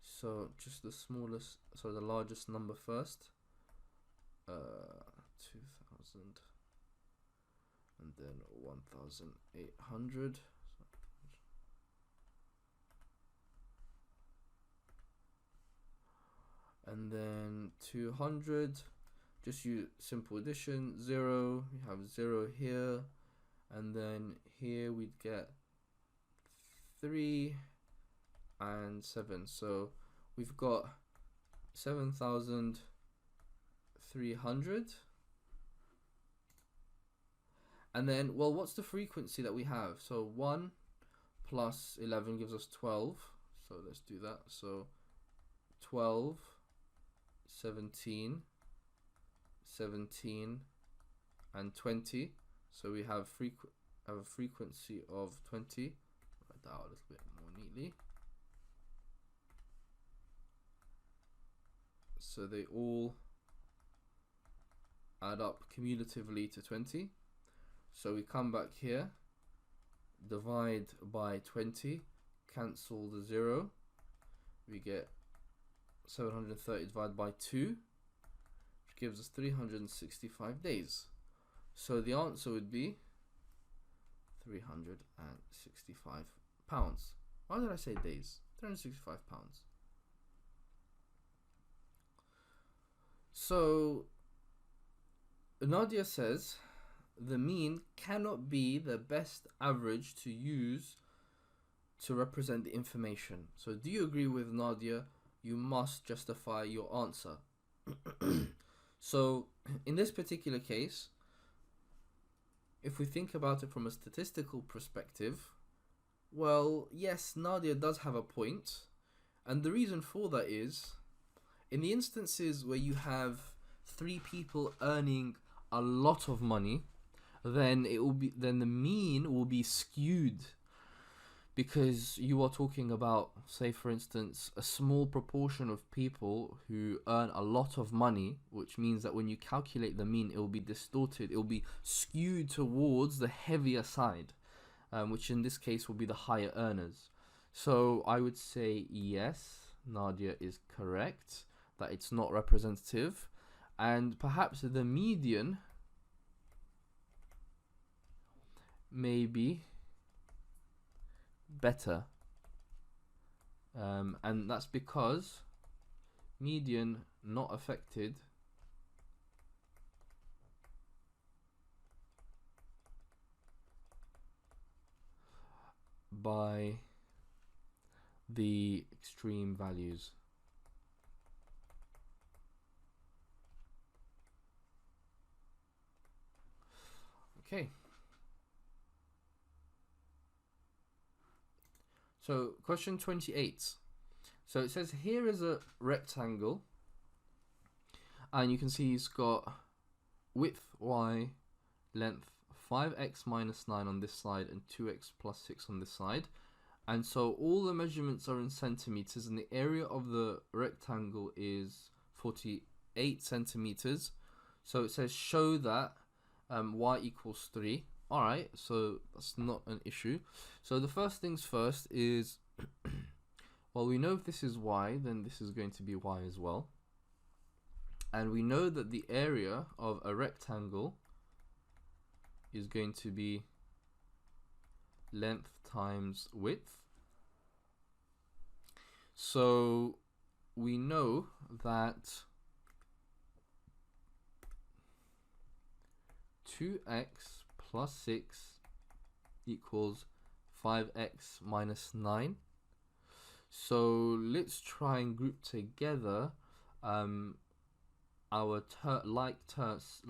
so just the smallest, so the largest number first, 2,000, and then 1,800. And then 200, just use simple addition, 0, we have 0 here, and then here we'd get 3 and 7, so we've got 7,300. And then, well, what's the frequency that we have? So 1 plus 11 gives us 12, so let's do that. So 12, 17, 17, and 20. So we have a frequency of 20. Write that out a little bit more neatly. So they all add up cumulatively to 20. So we come back here, divide by 20, cancel the 0. We get 730 divided by 2, which gives us 365 days. So the answer would be 365 pounds. Why did I say days? 365 pounds. So Nadia says the mean cannot be the best average to use to represent the information. So do you agree with Nadia? You must justify your answer. So in this particular case, if we think about it from a statistical perspective, well, yes, Nadia does have a point. And the reason for that is, in the instances where you have 3 people earning a lot of money, then the mean will be skewed, because you are talking about, say for instance, a small proportion of people who earn a lot of money, which means that when you calculate the mean, it will be distorted, it will be skewed towards the heavier side, which in this case will be the higher earners. So I would say yes, Nadia is correct, that it's not representative, and perhaps the median may be better, and that's because median not affected by the extreme values. Okay. So question 28. So it says here is a rectangle, and you can see it's got width y, length 5x minus 9 on this side and 2x plus 6 on this side. And so all the measurements are in centimeters, and the area of the rectangle is 48 centimeters. So it says show that y equals 3. Alright, so that's not an issue. So the first things first is, well, we know if this is y, then this is going to be y as well. And we know that the area of a rectangle is going to be length times width. So we know that 2x plus 6 equals 5x minus 9. So let's try and group together our like terms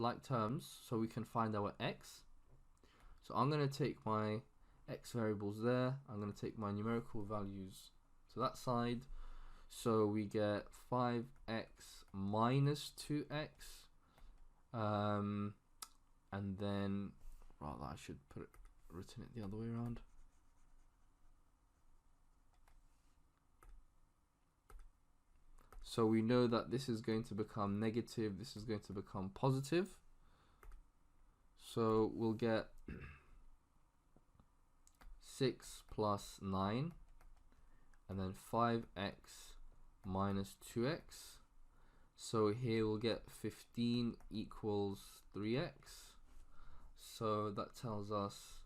so we can find our x. So I'm going to take my x variables there, I'm going to take my numerical values to that side. So we get 5x minus 2x, and then, rather I should put it written it the other way around. So we know that this is going to become negative, this is going to become positive. So we'll get 6 plus 9, and then 5x minus 2x. So here we'll get 15 equals 3x. So that tells us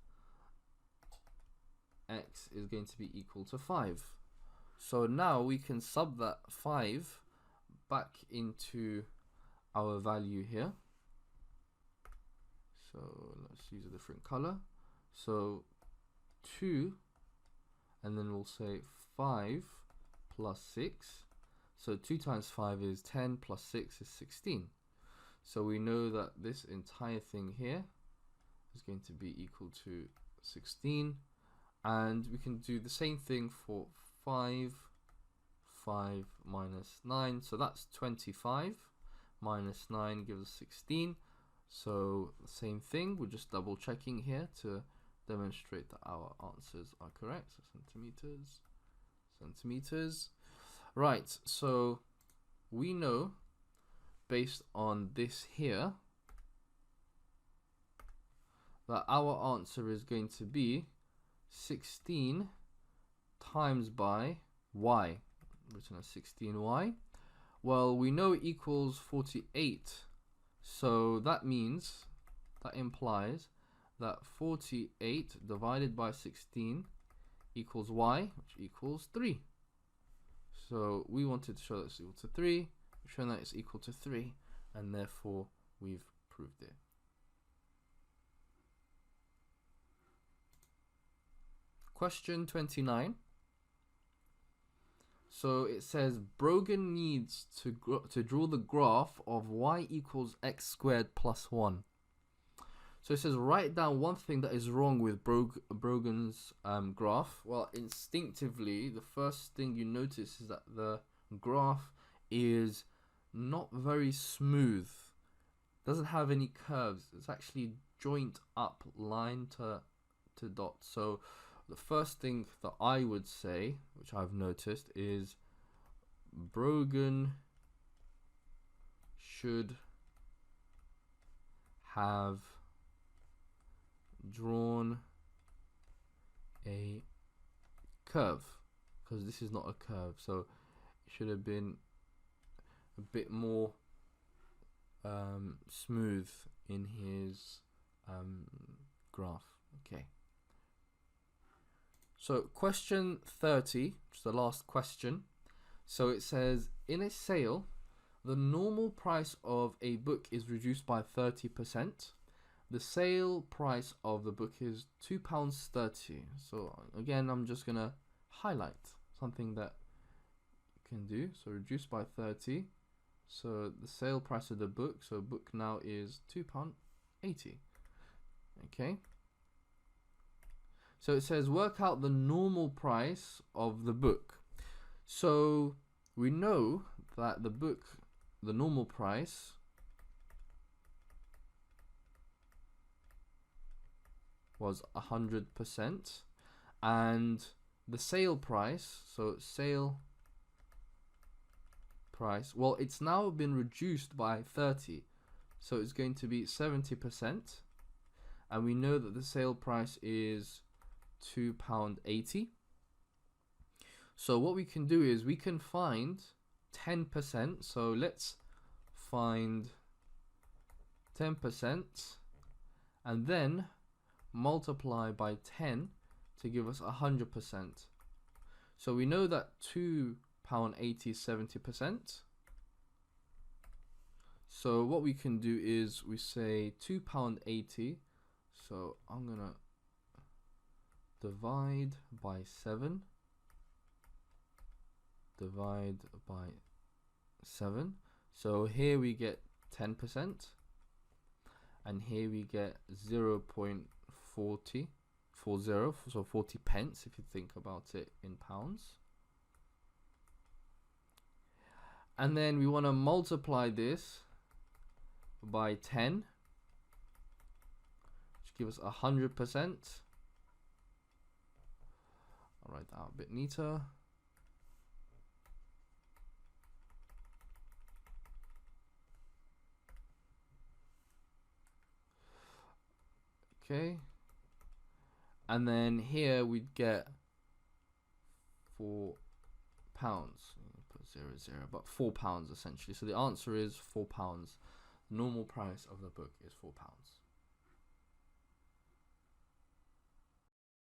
x is going to be equal to 5. So now we can sub that 5 back into our value here. So let's use a different color. So 2, and then we'll say 5 plus 6. So 2 times 5 is 10, plus 6 is 16. So we know that this entire thing here is going to be equal to 16. And we can do the same thing for 5 minus 9. So that's 25 minus 9 gives us 16. So the same thing, we're just double checking here to demonstrate that our answers are correct. So centimeters. Right, so we know based on this here that our answer is going to be 16 times by y, written as 16y. Well, we know it equals 48, so that means, that implies that 48 divided by 16 equals y, which equals 3. So we wanted to show that it's equal to 3, we've shown that it's equal to 3, and therefore we've proved it. Question 29. So it says Brogan needs to draw the graph of y equals x squared plus 1. So it says write down one thing that is wrong with Brogan's graph. Well, instinctively, the first thing you notice is that the graph is not very smooth. Doesn't have any curves. It's actually joint up, line to dot. So the first thing that I would say, which I've noticed, is Brogan should have drawn a curve, because this is not a curve, so it should have been a bit more smooth in his graph. Okay. So question 30, which is the last question. So it says, in a sale, the normal price of a book is reduced by 30%. The sale price of the book is £2.30. So again, I'm just gonna highlight something that you can do. So reduced by 30. So the sale price of the book, so book now is £2.80. Okay. So it says work out the normal price of the book. So we know that the book, the normal price was 100%, and the sale price, so sale price, well, it's now been reduced by 30, so it's going to be 70%, and we know that the sale price is £2.80. So what we can do is we can find 10%. So let's find 10% and then multiply by 10 to give us 100%. So we know that £2.80 is 70%. So what we can do is we say £2.80. So I'm gonna divide by 7. Divide by 7. So here we get 10%, and here we get 0.40, so 40 pence if you think about it in pounds. And then we want to multiply this by 10, which gives us 100%. I'll write that out a bit neater. Okay, and then here we'd get £4. Put 0, but £4 essentially. So the answer is £4. The normal price of the book is £4.